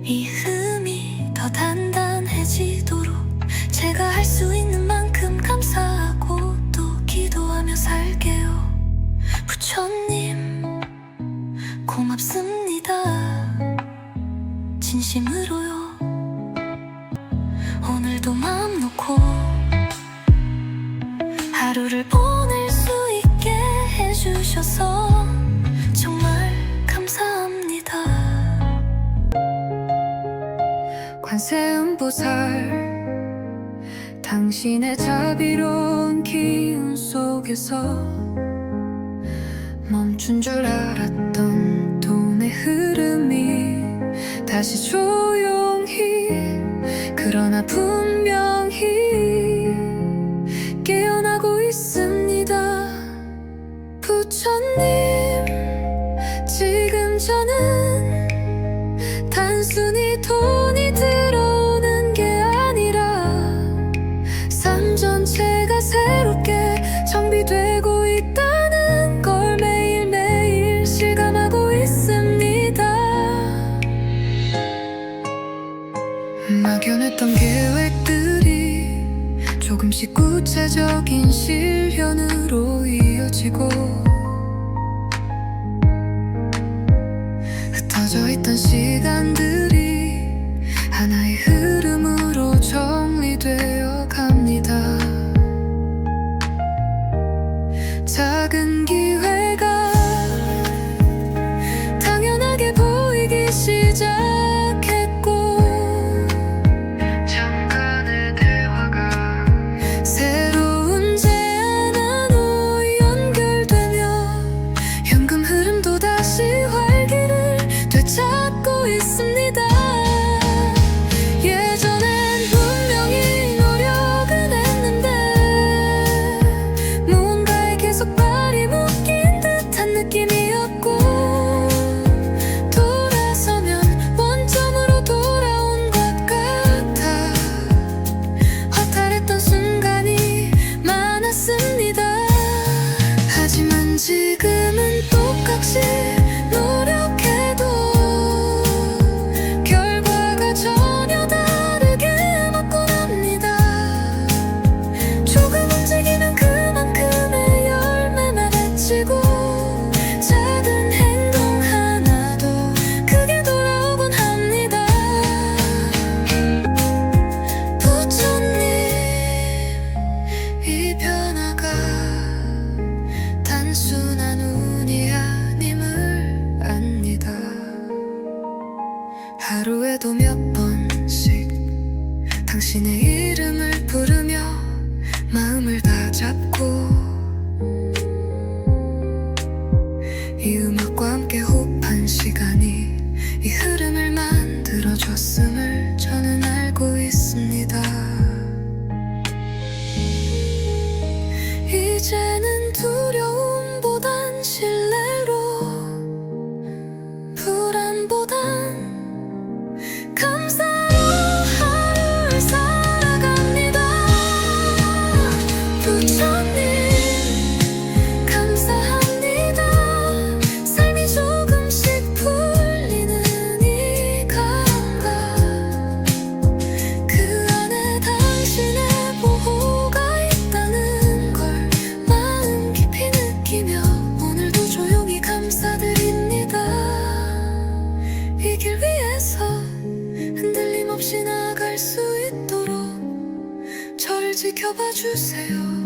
이 흠이 더 단단해지도록 제가 할 수 있는 만큼 감사하고 또 기도하며 살게요. 부처님, 고맙습니다. 진심으로요. 오늘도 마음 놓고 하루를 보낼 수 있게 해주셔서 정말 감사합니다. 관세음보살, 당신의 자비로운 기운 속에서 멈춘 줄 알았던 돈의 흐름이 다시 조용히, 그러나 분명히 깨어나고 있습니다. 부처님, 지금 저는 단순히 돈이 들어오는 게 아니라 삶 전체가 새롭게 정비되고 있다는 걸 매일매일 실감하고 있습니다. 막연했던 계획들이 조금씩 구체적인 실현으로 이어지고, 흩어져 있던 시간들이 하나의 흐름으로 정리되어 갑니다. 작은 기회가 당연하게 보이기 시작했고, 잠깐의 대화가 새로운 제안으로 연결되며, 현금 흐름도 다시 활기를 되찾고 있습니다. 당신의 이름을 부르며 마음을 다잡고 이 음악과 함께 호흡한 시간이 이 흐름을 만들어줬음을 저는 알고 있습니다. 이제는 두려움보단 신뢰로, 불안보단 감사로 하루를 살아갑니다. 부처님 감사합니다. 삶이 조금씩 풀리는 이 감각, 그 안에 당신의 보호가 있다는 걸 마음 깊이 느끼며 오늘도 조용히 감사드립니다. 이 길 위에서 흔들림 없이 나아갈 수 있도록 저를 지켜봐 주세요.